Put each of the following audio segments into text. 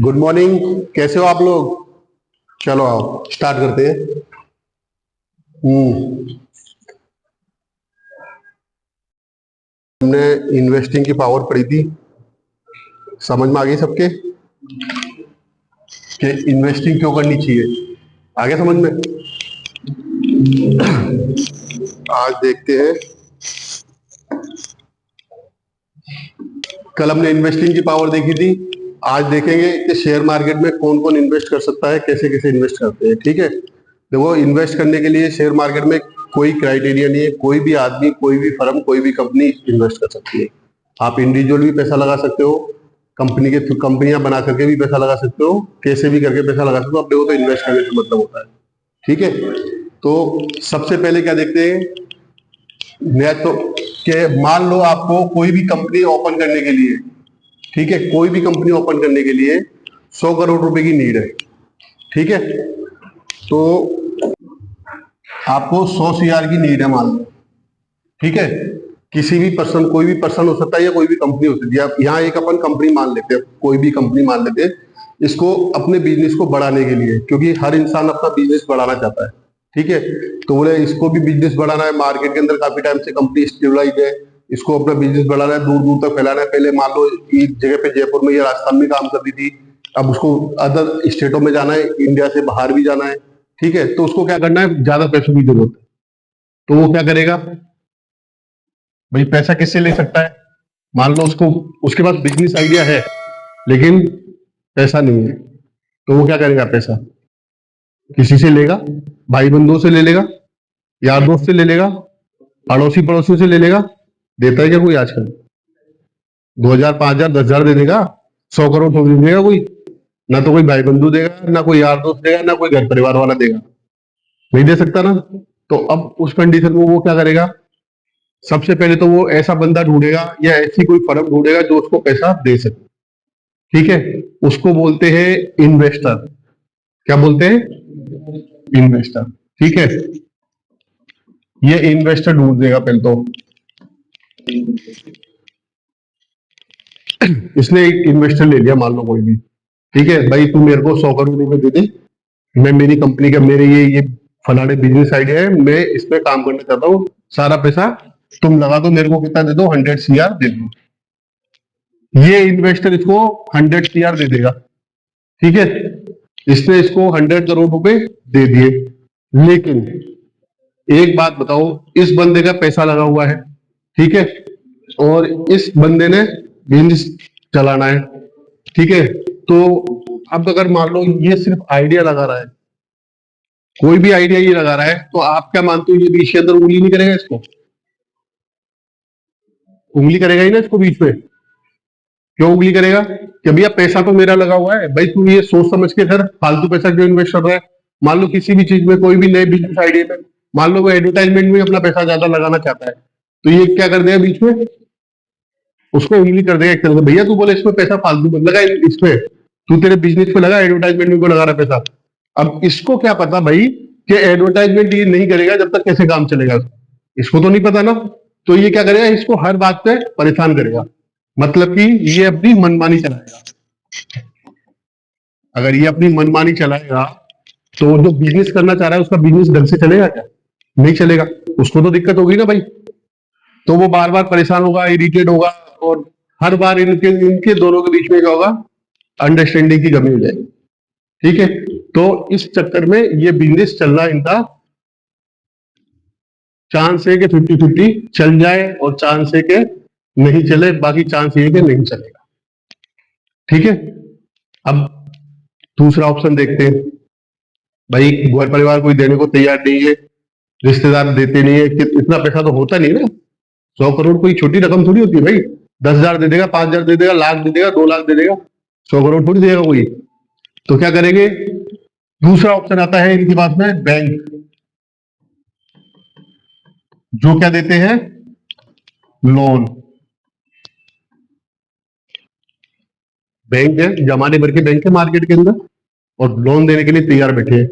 Good morning. कैसे हो आप लोग? चलो आओ स्टार्ट करते हैं। हम्म हमने इन्वेस्टिंग की पावर पढ़ी थी। समझ में आ गई सबके कि इन्वेस्टिंग क्यों करनी चाहिए? आ गया समझ में? आज देखते हैं। कल हमने इन्वेस्टिंग की पावर देखी थी। आज देखेंगे कि शेयर मार्केट में कौन कौन इन्वेस्ट कर सकता है, कैसे कैसे इन्वेस्ट करते हैं। ठीक है, देखो इन्वेस्ट करने के लिए शेयर मार्केट में कोई क्राइटेरिया नहीं है। कोई भी आदमी, कोई भी फर्म, कोई भी कंपनी इन्वेस्ट कर सकती है। आप इंडिविजुअल भी पैसा लगा सकते हो, कंपनी के थ्रू कंपनियां बना करके भी पैसा लगा सकते हो, कैसे भी करके पैसा लगा सकते हो। अपने को तो इन्वेस्ट करने से मतलब होता है। ठीक है, तो सबसे पहले क्या देखते हैं, मैं तो कि मान लो आपको कोई भी कंपनी ओपन करने के लिए, ठीक है, कोई भी कंपनी ओपन करने के लिए 100 करोड़ रुपए की नीड है। ठीक है, तो आपको 100 सीआर की नीड है मान लो। ठीक है, किसी भी पर्सन, कोई भी पर्सन हो सकता है या कोई भी कंपनी हो सकती है। आप यहाँ एक अपन कंपनी मान लेते हैं, कोई भी कंपनी मान लेते हैं इसको अपने बिजनेस को बढ़ाने के लिए, क्योंकि हर इंसान अपना बिजनेस बढ़ाना चाहता है। ठीक है, तो बोले इसको भी बिजनेस बढ़ाना है। मार्केट के अंदर काफी टाइम से कंपनी स्टेबलाइज है, इसको अपना बिजनेस बढ़ाना है, दूर दूर तक फैलाना है। पहले मान लो एक जगह पे जयपुर में या राजस्थान में काम करती थी, अब उसको अदर स्टेटों में जाना है, इंडिया से बाहर भी जाना है। ठीक है, तो उसको क्या करना है, ज्यादा पैसों की जरूरत है। तो वो क्या करेगा भाई, पैसा किससे ले सकता है? मान लो उसको, उसके पास बिजनेस आइडिया है लेकिन पैसा नहीं है, तो वो क्या करेगा? पैसा किसी से लेगा, भाई बंधुओं से ले लेगा, यार दोस्त से ले लेगा, अड़ोसी पड़ोसियों से ले लेगा। देता है क्या कोई आजकल? 2,000, 5,000, 10,000 दे देगा? 100 करोड़ तो दे देगा कोई? ना तो कोई भाई बंधु देगा, ना कोई यार दोस्त देगा, ना कोई घर परिवार वाला देगा। नहीं दे सकता ना। तो अब उस कंडीशन में वो क्या करेगा? सबसे पहले तो वो ऐसा बंदा ढूंढेगा या ऐसी कोई फर्म ढूंढेगा जो उसको पैसा दे सके। ठीक है, उसको बोलते हैं इन्वेस्टर। क्या बोलते हैं? इन्वेस्टर। ठीक है, ये इन्वेस्टर ढूंढ देगा पहले तो। इसने एक इन्वेस्टर ले लिया मान लो कोई भी। ठीक है भाई, तू मेरे को 100 करोड़ रुपए दे दे, मैं मेरी कंपनी का, मेरे ये फलाने बिजनेस आइडिया है, मैं इस पे काम करना चाहता हूँ, सारा पैसा तुम लगा दो, मेरे को कितना दे दो? 100 सीआर दे दो। ये इन्वेस्टर इसको 100 सीआर दे देगा। ठीक है, इसने इसको 100 करोड़ रुपए दे दिए। लेकिन एक बात बताओ, इस बंदे का पैसा लगा हुआ है, ठीक है, और इस बंदे ने बिजनेस चलाना है। ठीक है, तो अब अगर मान लो ये सिर्फ आइडिया लगा रहा है, कोई भी आइडिया ये लगा रहा है, तो आप क्या मानते हो ये बीच के अंदर उंगली नहीं करेगा इसको? उंगली करेगा ही ना इसको बीच में। क्यों उंगली करेगा? कि भैया पैसा तो मेरा लगा हुआ है भाई, तू ये सोच समझ के कर, फालतू पैसा क्यों इन्वेस्ट कर रहा है? मान लो किसी भी चीज में, कोई भी नए बिजनेस आइडिया में, मान लो वो एडवर्टाइजमेंट में अपना पैसा ज्यादा लगाना चाहता है, तो ये क्या कर देगा बीच में? उसको उंगली कर देगा एक तरह से, भैया तू बोले इसमें पैसा फालतू मत लगा, इसमें तू तेरे बिजनेस पे लगा, एडवर्टाइजमेंट में क्यों लगा रहा है पैसा? अब इसको क्या पता भाई कि एडवर्टाइजमेंट ये नहीं करेगा जब तक कैसे काम चलेगा, इसको तो नहीं पता ना। तो ये क्या करेगा, इसको हर बात पे परेशान करेगा, मतलब कि ये अपनी मनमानी चलाएगा। अगर ये अपनी मनमानी चलाएगा तो जो बिजनेस करना चाह रहा है उसका बिजनेस ढंग से चलेगा क्या? नहीं चलेगा। उसको तो दिक्कत होगी ना भाई। तो वो बार बार परेशान होगा, इरिटेट होगा, और हर बार इनके इनके दोनों के बीच में क्या होगा? अंडरस्टैंडिंग की कमी हो जाएगी। ठीक है, तो इस चक्कर में ये बिजनेस चलना इनका, चांस है कि 50-50 चल जाए, और चांस है कि नहीं चले, बाकी चांस ये है कि नहीं चलेगा। ठीक है, अब दूसरा ऑप्शन देखते हैं। भाई घर परिवार कोई देने को तैयार नहीं है, रिश्तेदार देते नहीं है, कि इतना पैसा तो होता नहीं ना। 100 करोड़ कोई छोटी रकम थोड़ी होती है भाई। 10,000 दे देगा, 5,000 दे देगा, लाख दे देगा, 2 लाख दे देगा, 100 करोड़ थोड़ी देगा कोई। तो क्या करेंगे? दूसरा ऑप्शन आता है इनके पास में, बैंक। जो क्या देते हैं? लोन। बैंक है, जमाने भर के बैंक है मार्केट के अंदर, और लोन देने के लिए तैयार बैठे हैं।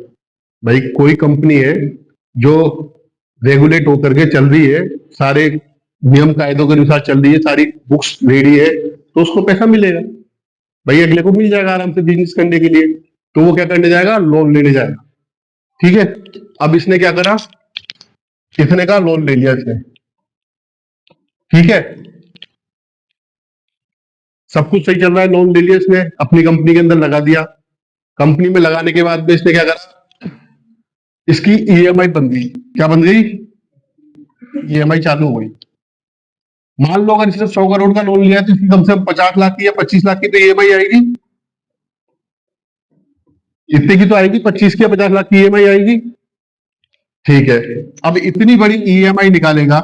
भाई कोई कंपनी है जो रेगुलेट होकर के चल रही है, सारे नियम कायदों के अनुसार चल रही है, सारी बुक्स रेडी है, तो उसको पैसा मिलेगा। भाई अगले को मिल जाएगा आराम से बिजनेस करने के लिए, तो वो क्या करने जाएगा, लोन लेने जाएगा। ठीक है, अब इसने क्या करा, कितने का लोन ले लिया इसने, ठीक है, सब कुछ सही चल रहा है, लोन ले लिया इसने, अपनी कंपनी के अंदर लगा दिया। कंपनी में लगाने के बाद में इसने क्या करा, इसकी ईएमआई बन गई। क्या बन गई, ईएमआई चालू हो गई। मान लो अगर इसने 100 करोड़ का लोन लिया है तो इसकी कम से कम 50 लाख की या 25 लाख की तो ईएमआई आएगी। इतने की तो आएगी, 25 की या 50 लाख की ईएमआई आएगी। ठीक है, अब इतनी बड़ी ईएमआई निकालेगा,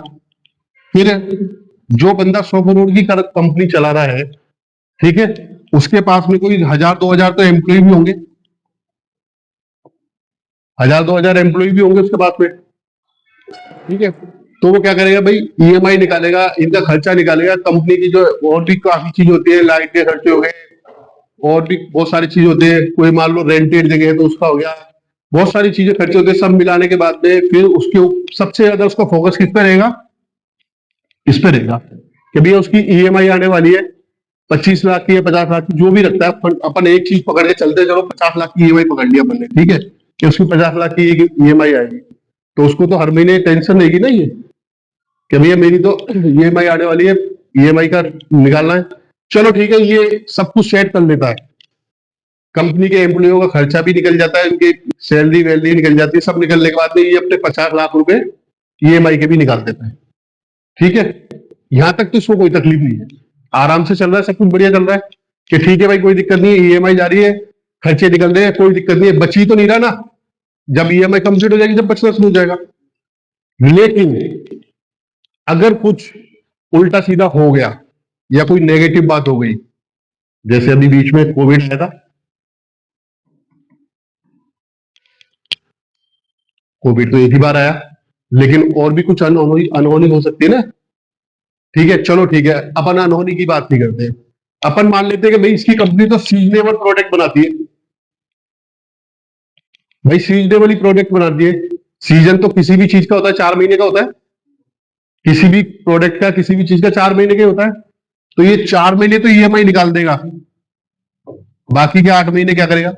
फिर जो बंदा 100 करोड़ की कंपनी चला रहा है, ठीक है, उसके पास में कोई 1000-2000 तो एम्प्लॉय भी होंगे, 1000-2000 एम्प्लॉय भी होंगे उसके पास में। ठीक है, तो वो क्या करेगा भाई, ईएमआई निकालेगा, इनका खर्चा निकालेगा, कंपनी की जो और भी काफी चीज होती है, लाइट के खर्चे हो गए, और भी बहुत सारी चीज होते हैं, कोई मान लो रेंटेड जगह है तो उसका हो गया, बहुत सारी चीजें खर्चे होते हैं, सब मिलाने के बाद में फिर उसके सबसे ज्यादा उसका फोकस किस पे रहेगा, इस पे रहेगा कि भैया उसकी ईएमआई आने वाली है 25 लाख की या 50 लाख की, जो भी रखता है, अपन एक चीज पकड़ के चलते, चलो 50 लाख की ईएमआई पकड़ लिया अपन ने, ठीक है, कि उसकी 50 लाख की ईएमआई आएगी, तो उसको तो हर महीने टेंशन रहेगी ना ये, कि भैया मेरी तो ईएमआई आने वाली है, ईएमआई का निकालना है। चलो ठीक है, ये सब कुछ सेट कर लेता है, कंपनी के एम्प्लॉयों का खर्चा भी निकल जाता है, उनकी सैलरी वैलरी निकल जाती है, सब निकलने के बाद में ये अपने 50 लाख रुपए ईएमआई के भी निकाल देता है। ठीक है, यहां तक तो इसको कोई तकलीफ नहीं है, आराम से चल रहा है, सब कुछ बढ़िया चल रहा है कि ठीक है भाई कोई दिक्कत नहीं है, ईएमआई जा रही है, खर्चे निकल रहे हैं, कोई दिक्कत नहीं है, बची तो नहीं रहा ना, जब ईएमआई कंप्लीट हो जाएगी जब बचना शुरू हो जाएगा। लेकिन अगर कुछ उल्टा सीधा हो गया या कोई नेगेटिव बात हो गई, जैसे अभी बीच में कोविड आया था, कोविड तो एक ही बार आया, लेकिन और भी कुछ अनहोनी हो सकती है ना। ठीक है, चलो ठीक है, अपन अनहोनी की बात नहीं करते, अपन मान लेते हैं कि भाई इसकी कंपनी तो सीजनेबल प्रोडक्ट बनाती है, भाई सीजनेबल ही प्रोडक्ट बनाती है। सीजन तो किसी भी चीज का होता है, 4 महीने का होता है, किसी भी प्रोडक्ट का, किसी भी चीज का 4 महीने का होता है, तो ये 4 महीने तो ईएमआई निकाल देगा, बाकी के 8 महीने क्या करेगा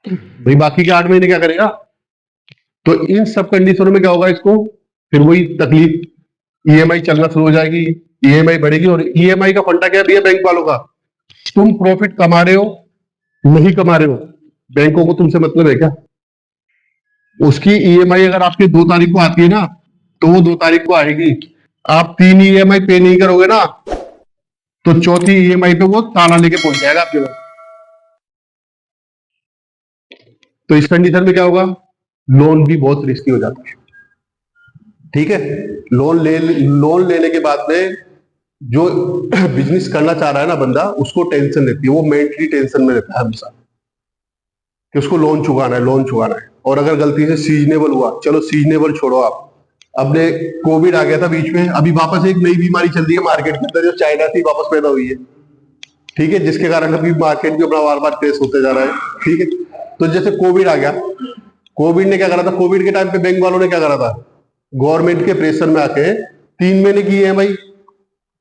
भाई, बाकी के 8 महीने क्या करेगा। तो इन सब कंडीशनों में क्या होगा इसको, फिर वही तकलीफ, ईएमआई चलना शुरू हो जाएगी, ईएमआई बढ़ेगी, और ईएमआई का फंडा क्या है बैंक वालों का, तुम प्रॉफिट कमा रहे हो नहीं कमा रहे हो, बैंकों को तुमसे मतलब है क्या। उसकी ईएमआई अगर आपकी 2 तारीख को आती है ना, तो वो 2 तारीख को आएगी, आप 3 ईएमआई पे नहीं करोगे ना, तो चौथी ईएमआई पे वो ताला लेके पहुंच जाएगा आपके पास। तो इस कंडीशन में क्या होगा, लोन भी बहुत रिस्की हो जाता है। ठीक है, लोन लेने के बाद में जो बिजनेस करना चाह रहा है ना बंदा, उसको टेंशन रहती है, वो मेंटली टेंशन में रहता है हमेशा कि उसको लोन चुकाना है, लोन चुकाना है। और अगर गलती से सीजनेबल हुआ, चलो सीजनेबल छोड़ो आप, अपने कोविड आ गया था बीच में, अभी वापस एक नई बीमारी चल रही है मार्केट के अंदर, जो चाइना से वापस पैदा हुई है, ठीक है, जिसके कारण अभी मार्केट भी अपना बार बार टेस्ट होते जा रहा है। ठीक है, तो जैसे कोविड आ गया, कोविड ने क्या करा था, कोविड के टाइम पे बैंक वालों ने क्या करा था, गवर्नमेंट के प्रेशर में आके 3 महीने की ईएमआई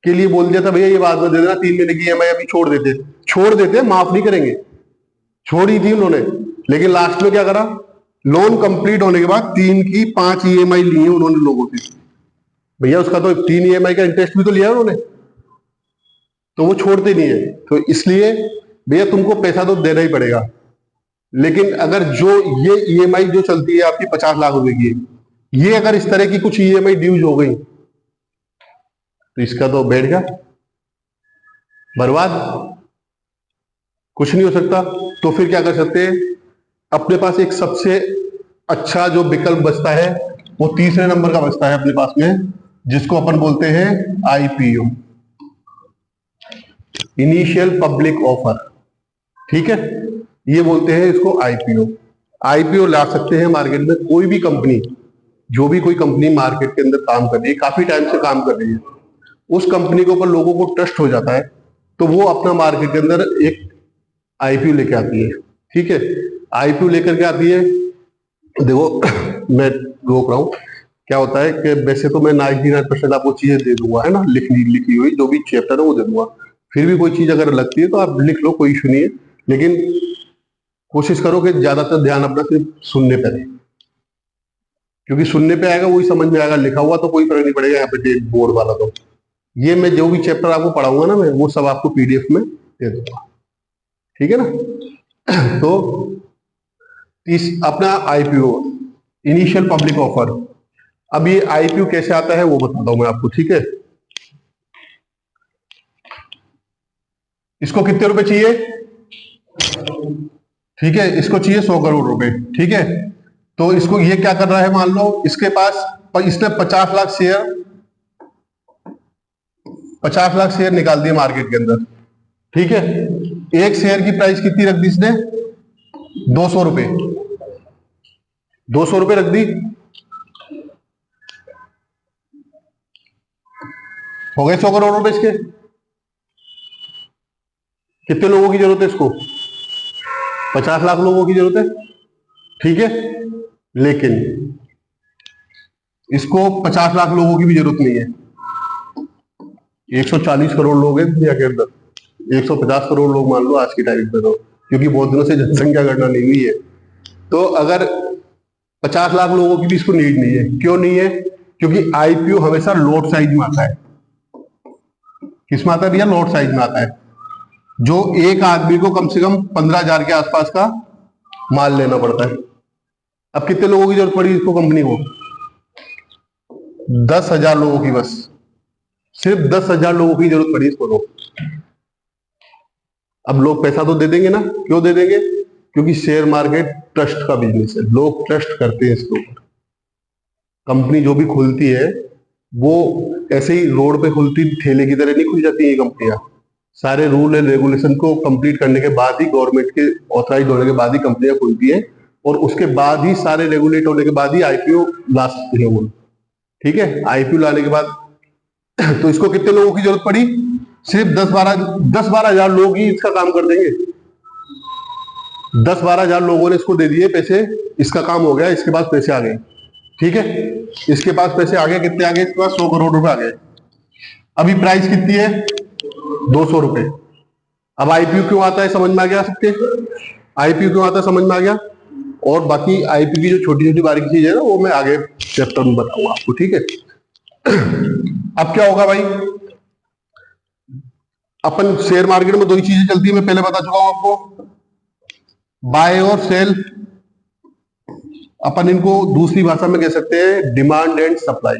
के लिए बोल दिया था, भैया ये बाद में दे देना, 3 महीने की ईएमआई अभी छोड़ देते, माफ नहीं करेंगे, छोड़ी थी उन्होंने। लेकिन लास्ट में क्या करा, लोन कंप्लीट होने के बाद 3 की 5 ईएमआई ली है उन्होंने लोगों से, भैया उसका तो 3 ईएमआई का इंटरेस्ट भी तो लिया है उन्होंने, तो वो छोड़ते नहीं है। तो इसलिए भैया तुमको पैसा तो देना ही पड़ेगा, लेकिन अगर जो ये ईएमआई जो चलती है आपकी 50 लाख रुपए की, ये अगर इस तरह की कुछ ईएमआई ड्यूज हो गई तो इसका तो बैठ गया, बर्बाद, कुछ नहीं हो सकता। तो फिर क्या कर सकते हैं, अपने पास एक सबसे अच्छा जो विकल्प बचता है वो तीसरे नंबर का बचता है अपने पास में, जिसको अपन बोलते हैं आईपीओ, इनिशियल पब्लिक ऑफर। ठीक है, ये बोलते हैं इसको आईपीओ। आईपीओ ला सकते हैं मार्केट में कोई भी कंपनी, जो भी कोई कंपनी मार्केट के अंदर काम कर रही है, काफी टाइम से काम कर रही है, उस कंपनी के ऊपर लोगों को ट्रस्ट हो जाता है, तो वो अपना मार्केट के अंदर एक आईपीओ लेके आती है। ठीक है, आईपीओ लेकर के आती है, देखो मैं रोक रहा हूं, क्या होता है कि वैसे तो मैं 99% आपको चीजें दे दूंगा, है ना, लिखी हुई जो भी चैप्टर है वो दे दूंगा, फिर भी कोई चीज अगर लगती है तो आप लिख लो, कोई इशू नहीं है, लेकिन कोशिश करो कि ज्यादातर ध्यान अपना सिर्फ सुनने पर है, क्योंकि सुनने पे आएगा वही समझ में आएगा, लिखा हुआ तो कोई फर्क नहीं पड़ेगा यहाँ पे बोर्ड वाला। तो ये मैं जो भी चैप्टर आपको पढ़ाऊंगा ना, मैं वो सब आपको पीडीएफ में दे दूंगा, ठीक है ना। तो इस अपना आईपीओ, इनिशियल पब्लिक ऑफर, अब ये आईपीओ कैसे आता है वो बताता हूं मैं आपको, ठीक है। इसको कितने रुपए चाहिए, ठीक है, इसको चाहिए 100 करोड़ रुपए, ठीक है। तो इसको ये क्या कर रहा है, मान लो इसके पास, इसने 50 लाख शेयर, 50 लाख शेयर निकाल दिए मार्केट के अंदर, ठीक है। एक शेयर की प्राइस कितनी रख दी इसने, 200 रुपए, 200 रुपए रख दी, हो गए 100 करोड़ रुपए इसके। कितने लोगों की जरूरत है इसको, 50 लाख लोगों की जरूरत है, ठीक है। लेकिन इसको 50 लाख लोगों की भी जरूरत नहीं है, 140 करोड़ लोग हैं दुनिया के अंदर, 150 करोड़ लोग मान लो आज की तारीख में, तो क्योंकि बहुत दिनों से जनसंख्या गणना नहीं हुई है। तो अगर 50 लाख लोगों की भी इसको नीड नहीं है, क्यों नहीं है, क्योंकि आईपीओ हमेशा लॉट साइज में आता है। किस में आता है भैया, लॉट साइज में आता है, जो एक आदमी को कम से कम 15,000 के आसपास का माल लेना पड़ता है। अब कितने लोगों की जरूरत पड़ी इसको, कंपनी को 10,000 लोगों की, बस सिर्फ 10,000 लोगों की जरूरत पड़ी इसको। तो अब लोग पैसा तो दे देंगे ना, क्यों दे देंगे, क्योंकि शेयर मार्केट ट्रस्ट का बिजनेस है, लोग ट्रस्ट करते हैं इसके ऊपर। कंपनी जो भी खुलती है वो ऐसे ही रोड पे खुलती ठेले की तरह नहीं खुल जाती है कंपनियां, सारे रूल एंड रेगुलेशन को कंप्लीट करने के बाद ही, गवर्नमेंट के ऑथराइज होने के बाद ही कंपनियां खुलती है, और उसके बाद ही सारे रेगुलेट होने के बाद ही आईपीओ ला सकते हैं वो, ठीक है। आईपीओ लाने के बाद तो इसको कितने लोगों की जरूरत पड़ी, सिर्फ 10-12 हजार लोग ही इसका काम कर देंगे। 10-12 हजार लोगों ने इसको दे दिए पैसे, इसका काम हो गया, इसके पास पैसे आ गए, ठीक है। इसके पास पैसे आ गए, कितने आ गए इसके पास, 100 करोड़ रुपए आ गए। अभी प्राइस कितनी है, 200 रुपए। अब आईपीओ क्यों आता है समझ में आ गया सबके, आईपीओ क्यों आता है समझ में आ गया। और बाकी आईपीओ की जो छोटी छोटी बारीक चीज है ना, वो मैं आगे चैप्टर में बताऊंगा आपको, ठीक है। अब क्या होगा भाई, अपन शेयर मार्केट में दो ही चीजें चलती है, मैं पहले बता चुका हूं आपको, बाय और सेल। अपन इनको दूसरी भाषा में कह सकते हैं डिमांड एंड सप्लाई,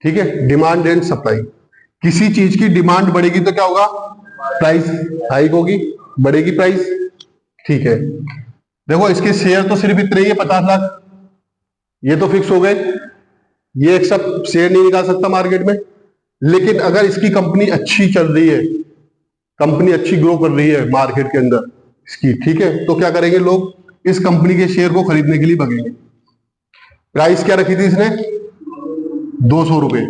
ठीक है, डिमांड एंड सप्लाई। किसी चीज की डिमांड बढ़ेगी तो क्या होगा, प्राइस हाइक होगी, बढ़ेगी प्राइस, ठीक है। देखो इसके शेयर तो सिर्फ इतने ही है, 50 लाख, ये तो फिक्स हो गए, ये एक सब शेयर नहीं निकाल सकता मार्केट में। लेकिन अगर इसकी कंपनी अच्छी चल रही है, कंपनी अच्छी ग्रो कर रही है मार्केट के अंदर इसकी, ठीक है, तो क्या करेंगे लोग, इस कंपनी के शेयर को खरीदने के लिए भगेंगे। प्राइस क्या रखी थी इसने, 200 रुपए,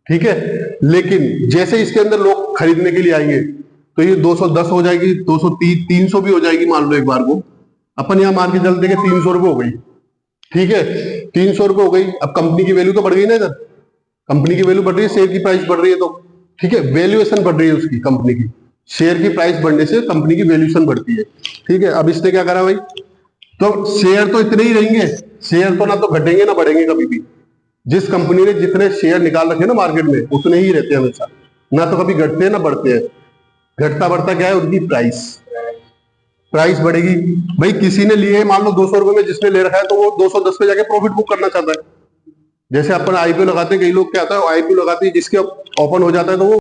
ठीक है। लेकिन जैसे इसके अंदर लोग खरीदने के लिए आएंगे तो ये 210 हो जाएगी, 230, 300 भी हो जाएगी मान लो एक बार को। अपन यहां मान के चलते 300 रुपए हो गई, ठीक है, 300 रुपए हो गई। अब कंपनी की वैल्यू तो बढ़ गई ना इधर, कंपनी की वैल्यू बढ़ रही है, शेयर की प्राइस बढ़ रही है, तो ठीक है, वैल्यूएशन बढ़ रही है उसकी, कंपनी की शेयर की प्राइस बढ़ने से कंपनी की वैल्यूएशन बढ़ती है, ठीक है। अब इसने क्या करा भाई, तो शेयर तो इतने ही रहेंगे, शेयर तो ना तो घटेंगे ना बढ़ेंगे कभी भी। जिस कंपनी ने जितने शेयर निकाल रखे ना मार्केट में, उतने ही रहते हैं हमेशा, ना तो कभी घटते हैं ना बढ़ते हैं। घटता बढ़ता क्या है, उनकी प्राइस, प्राइस बढ़ेगी। भाई किसी ने लिए मान लो 200 रुपए में, जिसने ले रखा है तो वो 210 पे जाके प्रॉफिट बुक करना चाहता है। जैसे अपन आईपीओ लगाते हैं, कई लोग क्या होता है आईपीओ लगाते हैं, जिसके ओपन हो जाता है तो वो